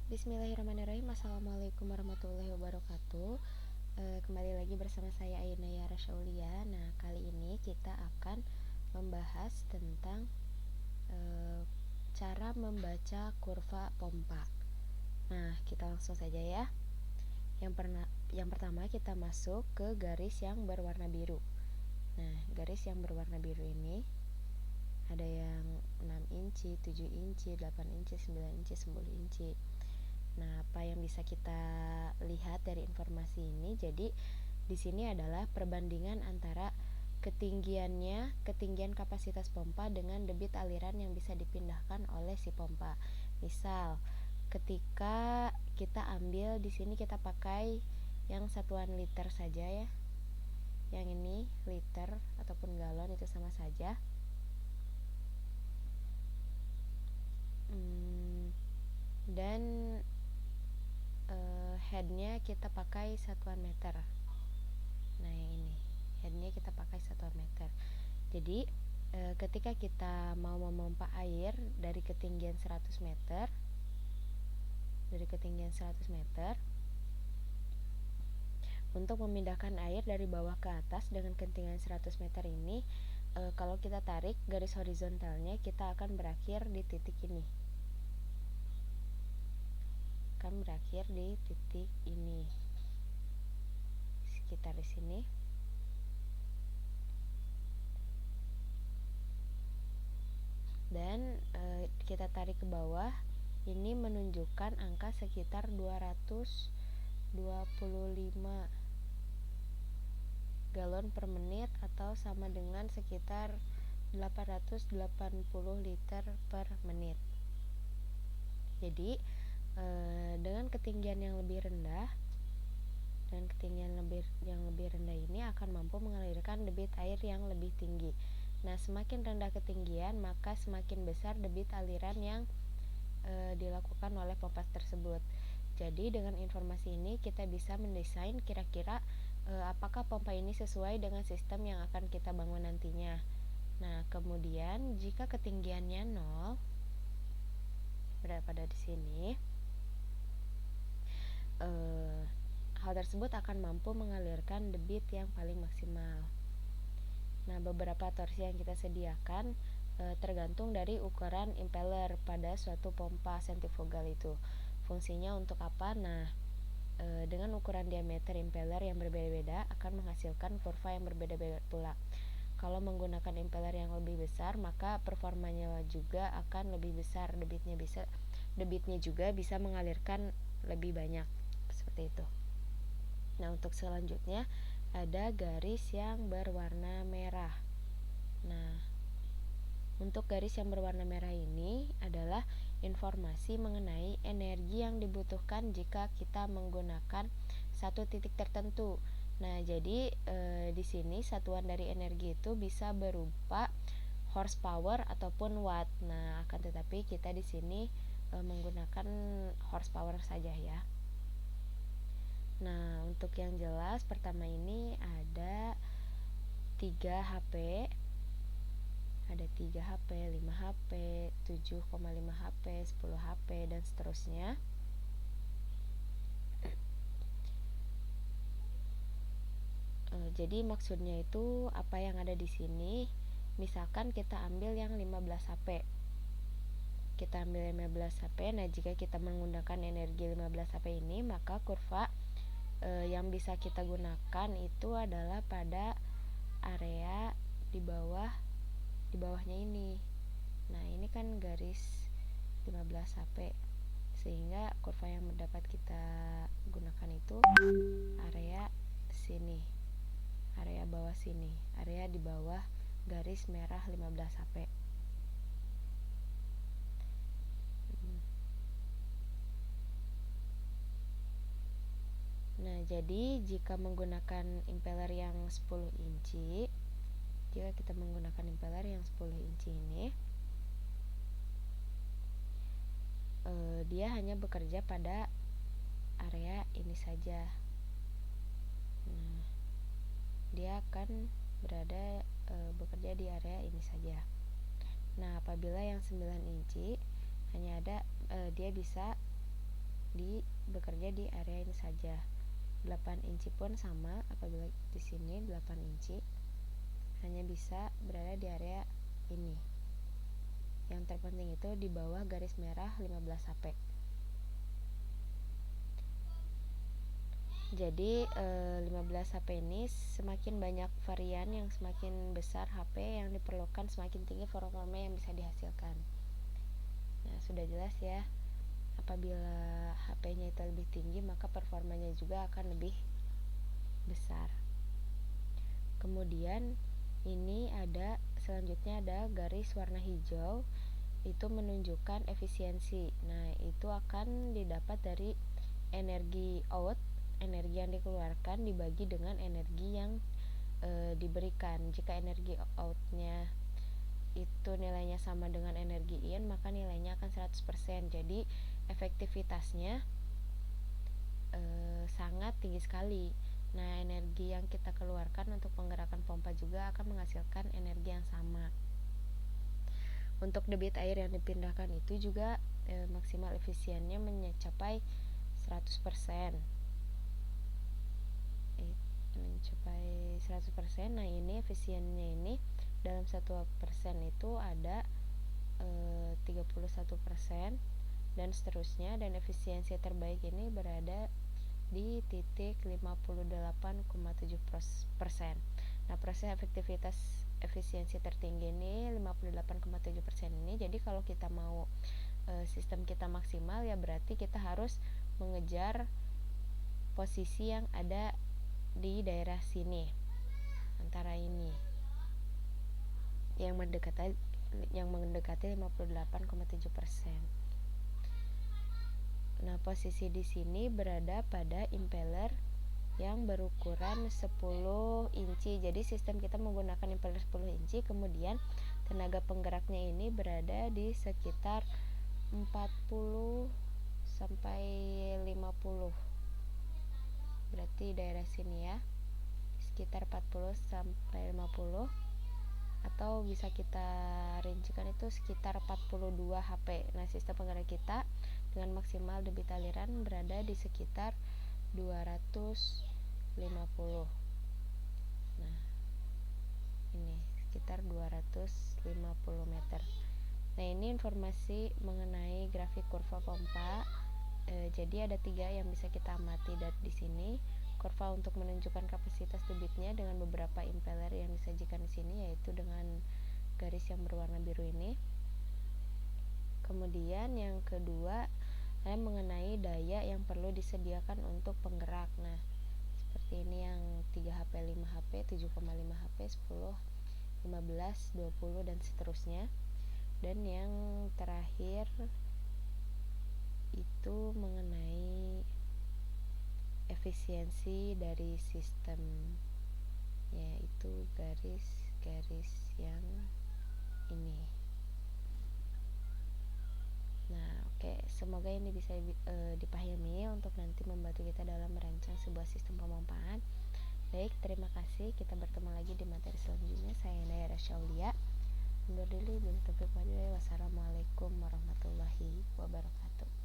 Bismillahirrahmanirrahim. Assalamualaikum warahmatullahi wabarakatuh. Kembali lagi bersama saya Ainaya Rasyaulia. Nah, kali ini kita akan membahas tentang cara membaca kurva pompa. Nah, kita langsung saja ya. Yang pertama kita masuk ke garis yang berwarna biru. Nah, garis yang berwarna biru ini ada yang 6 inci, 7 inci, 8 inci, 9 inci, 10 inci. Nah, apa yang bisa kita lihat dari informasi ini? Jadi, di sini adalah perbandingan antara ketinggian kapasitas pompa dengan debit aliran yang bisa dipindahkan oleh si pompa. Misal, ketika kita ambil di sini kita pakai yang satuan liter saja ya. Yang ini liter ataupun galon itu sama saja. Dan headnya kita pakai satuan meter. Nah, yang ini headnya kita pakai satuan meter. Jadi ketika kita mau memompa air dari ketinggian 100 meter, untuk memindahkan air dari bawah ke atas dengan ketinggian 100 meter ini, kalau kita tarik garis horizontalnya, kita akan berakhir di titik ini. Sekitar di sini. Dan kita tarik ke bawah, ini menunjukkan angka sekitar 225 galon per menit atau sama dengan sekitar 880 liter per menit. Jadi dengan ketinggian yang lebih rendah ini akan mampu mengalirkan debit air yang lebih tinggi. Nah, semakin rendah ketinggian, maka semakin besar debit aliran yang dilakukan oleh pompa tersebut. Jadi dengan informasi ini kita bisa mendesain kira-kira apakah pompa ini sesuai dengan sistem yang akan kita bangun nantinya. Nah, kemudian jika ketinggiannya 0 berada pada di sini, hal tersebut akan mampu mengalirkan debit yang paling maksimal. Nah, beberapa torsi yang kita sediakan tergantung dari ukuran impeller pada suatu pompa sentrifugal itu. Fungsinya untuk apa? Nah, dengan ukuran diameter impeller yang berbeda-beda akan menghasilkan kurva yang berbeda-beda pula. Kalau menggunakan impeller yang lebih besar, maka performanya juga akan lebih besar, debitnya juga bisa mengalirkan lebih banyak, seperti itu. Nah, untuk selanjutnya ada garis yang berwarna merah. Nah, untuk garis yang berwarna merah ini adalah informasi mengenai energi yang dibutuhkan jika kita menggunakan satu titik tertentu. Nah, jadi di sini satuan dari energi itu bisa berupa horsepower ataupun watt. Nah, akan tetapi kita di sini menggunakan horsepower saja ya. Nah, untuk yang jelas pertama ini ada 3 HP, 5 HP, 7,5 HP, 10 HP, dan seterusnya. Jadi maksudnya itu apa yang ada di sini, misalkan kita ambil yang 15 HP. Nah, jika kita menggunakan energi 15 HP ini, maka kurva yang bisa kita gunakan itu adalah pada area di bawahnya ini. Nah, ini kan garis 15 HP, sehingga kurva yang dapat kita gunakan itu area sini, area bawah sini, area di bawah garis merah 15 HP. Nah, jadi jika menggunakan impeller yang 10 inci, ini, dia hanya bekerja pada area ini saja. Nah, dia akan bekerja di area ini saja. Nah, apabila yang 9 inci hanya ada dia bisa bekerja di area ini saja. 8 inci pun sama, apabila di sini 8 inci hanya bisa berada di area ini. Yang terpenting itu di bawah garis merah 15 HP. Jadi 15 HP ini semakin banyak varian, yang semakin besar HP yang diperlukan, semakin tinggi performa yang bisa dihasilkan. Nah, sudah jelas ya, apabila HP-nya itu lebih tinggi, maka performanya juga akan lebih besar. Kemudian ini selanjutnya ada garis warna hijau, itu menunjukkan efisiensi. Nah, itu akan didapat dari energi out, energi yang dikeluarkan dibagi dengan energi yang diberikan. Jika energi outnya itu nilainya sama dengan energi in, maka nilainya akan 100%. Jadi efektivitasnya sangat tinggi sekali. Nah, energi yang kita keluarkan untuk penggerakan pompa juga akan menghasilkan energi yang sama. Untuk debit air yang dipindahkan itu juga maksimal efisiennya mencapai 100%. Mencapai 100%. Nah, ini efisiennya ini dalam 1% itu ada 31% dan seterusnya, dan efisiensi terbaik ini berada di titik 58,7%. Nah, proses efisiensi tertinggi ini 58,7% ini. Jadi kalau kita mau sistem kita maksimal, ya berarti kita harus mengejar posisi yang ada di daerah sini, antara ini yang mendekati 58,7%. Nah, posisi di sini berada pada impeller yang berukuran 10 inci. Jadi sistem kita menggunakan impeller 10 inci, kemudian tenaga penggeraknya ini berada di sekitar 40 sampai 50. Berarti daerah sini ya, sekitar 40 sampai 50, atau bisa kita rincikan itu sekitar 42 HP. Nah, sistem penggerak kita dengan maksimal debit aliran berada di sekitar 250. Nah, ini sekitar 250 meter. Nah, ini informasi mengenai grafik kurva pompa. Jadi ada 3 yang bisa kita amati di sini. Kurva untuk menunjukkan kapasitas debitnya dengan beberapa impeller yang disajikan di sini, yaitu dengan garis yang berwarna biru ini. Kemudian yang kedua mengenai daya yang perlu disediakan untuk penggerak. Nah, seperti ini yang 3 HP, 5 HP, 7,5 HP, 10, 15, 20 dan seterusnya. Dan yang terakhir itu mengenai efisiensi dari sistem, yaitu garis-garis yang ini. Nah, oke, semoga ini bisa dipahami untuk nanti membantu kita dalam merancang sebuah sistem pemompaan. Baik, terima kasih. Kita bertemu lagi di materi selanjutnya. Saya Naya Syaulia. Undur diri. Wassalamualaikum warahmatullahi wabarakatuh.